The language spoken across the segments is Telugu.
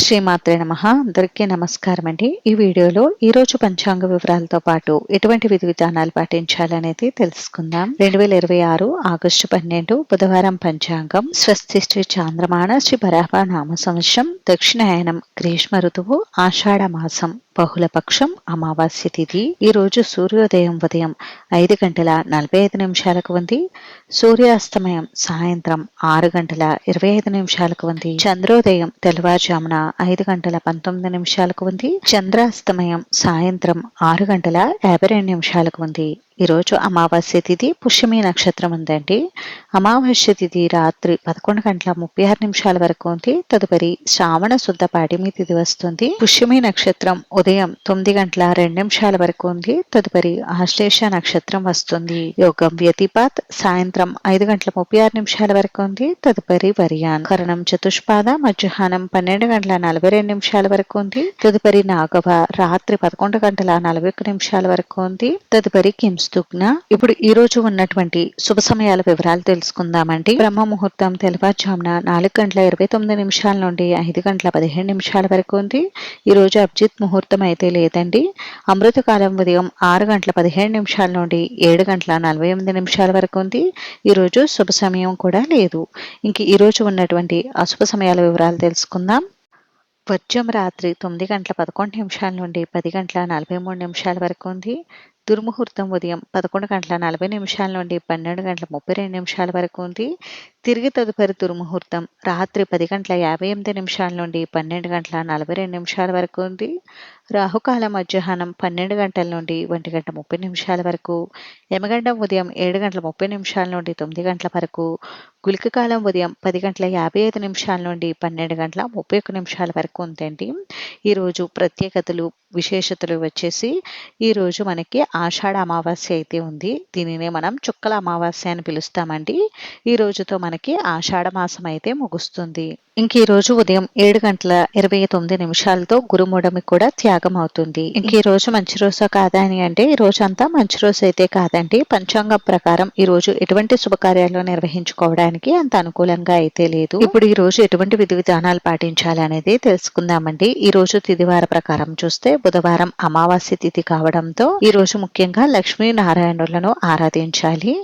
శ్రీమాత్రే నమః. అందరికీ నమస్కారం అండి. ఈ వీడియోలో ఈరోజు పంచాంగ వివరాలతో పాటు ఎటువంటి విధి విధానాలు పాటించాలనేది తెలుసుకుందాం. 2026 ఆగస్టు 12 బుధవారం పంచాంగం. స్వస్తి శ్రీ చాంద్రమాన శ్రీ వరాహ నామ సంవత్సరం, దక్షిణాయనం, గ్రీష్మ ఋతువు, ఆషాఢ మాసం, బహుళపక్షం, అమావాస్య తిథి. ఈ రోజు సూర్యోదయం ఉదయం 5:45 ఉంది. సూర్యాస్తమయం సాయంత్రం 6:25 ఉంది. చంద్రోదయం తెల్లవారుజామున 5:19 ఉంది. చంద్రాస్తమయం సాయంత్రం 6:52 ఉంది. ఈ రోజు అమావాస్య తిథి పుష్యమి నక్షత్రం ఉందండి. అమావాస్య తిథి రాత్రి 11:36 వరకు ఉంది. తదుపరి శ్రావణ శుద్ధ పాడ్యమి తిథి వస్తుంది. పుష్యమి నక్షత్రం ఉదయం 9:02 వరకు ఉంది. తదుపరి ఆశ్లేష నక్షత్రం వస్తుంది. యోగం వ్యతిపాత్ సాయంత్రం 5:36 వరకు ఉంది. తదుపరి వర్యాన్. కరణం చతుష్పాద మధ్యాహ్నం 12:42 వరకు ఉంది. తదుపరి నాగవ రాత్రి 11:41 వరకు ఉంది. తదుపరి కింస్తుగ్న. ఇప్పుడు ఈ రోజు ఉన్నటువంటి శుభ సమయాల వివరాలు తెలుసుకుందామండి. బ్రహ్మ ముహూర్తం తెల్లవారుజామున 4:29 నుండి 5:15 వరకు ఉంది. ఈ రోజు అభిజిత్ ముహూర్తం అయితే లేదండి. అమృతకాలం ఉదయం 6:15 నుండి 7:48 వరకు ఉంది. ఈ రోజు శుభ సమయం కూడా లేదు. ఇంక ఈ రోజు ఉన్నటువంటి అశుభ సమయాల వివరాలు తెలుసుకుందాం. వర్జం రాత్రి 9:11 నుండి 10:43 వరకు ఉంది. దుర్ముహూర్తం ఉదయం 11:40 నుండి 12:32 వరకు ఉంది. తిరిగి తదుపరి దుర్ముహూర్తం రాత్రి 10:58 నుండి 12:42 వరకు ఉంది. రాహుకాలం మధ్యాహ్నం 12 గంటల నుండి 1:30 వరకు. యమగండం ఉదయం 7:30 నుండి 9 గంటల వరకు. గుళిక కాలం ఉదయం 10:55 నుండి 12:31 వరకు ఉందండి. ఈరోజు ప్రత్యేకతలు విశేషతలు వచ్చేసి ఈరోజు మనకి ఆషాఢ అమావాస్య అయితే ఉంది. దీనినే మనం చుక్కల అమావాస్య అని పిలుస్తామండి. ఈ రోజుతో మనకి ఆషాఢ మాసం అయితే ముగుస్తుంది. ఇంక ఈ రోజు ఉదయం 7:29 గురుమూఢమి కూడా త్యాగం అవుతుంది. ఇంక ఈ రోజు మంచి రోజు కాదా అని అంటే ఈ రోజు అంతా మంచి రోజు అయితే కాదండి. పంచాంగం ప్రకారం ఈ రోజు ఎటువంటి శుభకార్యాలు నిర్వహించుకోవడానికి అంత అనుకూలంగా అయితే లేదు. ఇప్పుడు ఈ రోజు ఎటువంటి విధి విధానాలు పాటించాలి అనేది తెలుసుకుందామండి. ఈ రోజు తిథివార ప్రకారం చూస్తే బుధవారం అమావాస్య తిథి కావడంతో ఈ రోజు ముఖ్యంగా లక్ష్మీ నారాయణులను ఆరాధించాలి.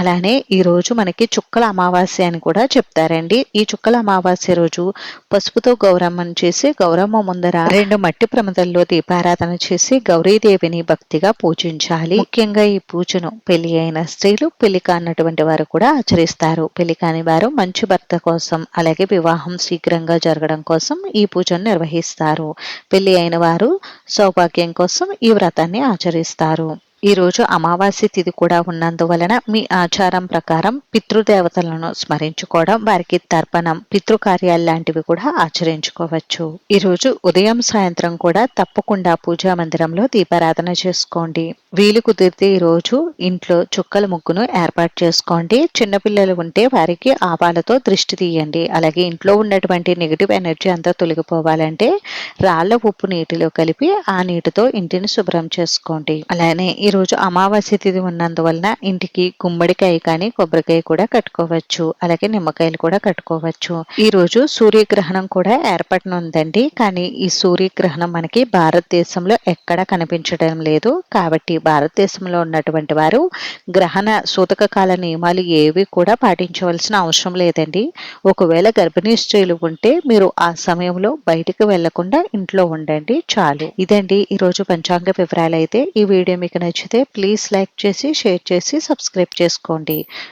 అలానే ఈ రోజు మనకి చుక్కల అమావాస్య అని కూడా చెప్తారండి. ఈ చుక్కల అమావాస్య రోజు పసుపుతో గౌరమ్మను చేసి గౌరమ్మ ముందర 2 మట్టి ప్రమిదల్లో దీపారాధన చేసి గౌరీదేవిని భక్తిగా పూజించాలి. ముఖ్యంగా ఈ పూజను పెళ్లి అయిన స్త్రీలు, పెళ్లి కానటువంటి వారు కూడా ఆచరిస్తారు. పెళ్లి కాని వారు మంచి భర్త కోసం, అలాగే వివాహం శీఘ్రంగా జరగడం కోసం ఈ పూజను నిర్వహిస్తారు. పెళ్లి అయిన వారు సౌభాగ్యం కోసం ఈ వ్రతాన్ని ఆచరిస్తారు. ఈ రోజు అమావాస్య తిథి కూడా ఉన్నందువలన మీ ఆచారం ప్రకారం పితృదేవతలను స్మరించుకోవడం, వారికి తర్పణం, పితృకార్యాలు లాంటివి కూడా ఆచరించుకోవచ్చు. ఈ రోజు ఉదయం సాయంత్రం కూడా తప్పకుండా పూజా మందిరంలో దీపారాధన చేసుకోండి. వీలు కుదిరితే ఈ రోజు ఇంట్లో చుక్కల ముగ్గును ఏర్పాటు చేసుకోండి. చిన్నపిల్లలు ఉంటే వారికి ఆవాలతో దృష్టి తీయండి. అలాగే ఇంట్లో ఉన్నటువంటి నెగిటివ్ ఎనర్జీ అంతా తొలగిపోవాలంటే రాళ్ల ఉప్పు నీటిలో కలిపి ఆ నీటితో ఇంటిని శుభ్రం చేసుకోండి. అలానే ఈ రోజు అమావాస్య తిథి ఉన్నందువలన ఇంటికి గుమ్మడికాయ కానీ కొబ్బరికాయ కూడా కట్టుకోవచ్చు. అలాగే నిమ్మకాయలు కూడా కట్టుకోవచ్చు. ఈ రోజు సూర్యగ్రహణం కూడా ఏర్పడనుందండి. కానీ ఈ సూర్యగ్రహణం మనకి భారతదేశంలో ఎక్కడా కనిపించడం లేదు. కాబట్టి భారతదేశంలో ఉన్నటువంటి వారు గ్రహణ సూతక కాల నియమాలు ఏవి కూడా పాటించవలసిన అవసరం లేదండి. ఒకవేళ గర్భిణీ స్త్రీలు ఉంటే మీరు ఆ సమయంలో బయటికి వెళ్లకుండా ఇంట్లో ఉండండి చాలు. ఇదండి ఈరోజు పంచాంగ వివరాలు అయితే. ఈ వీడియో మీకు నచ్చితే ప్లీజ్ లైక్ చేసి, షేర్ చేసి, సబ్స్క్రైబ్ చేసుకోండి.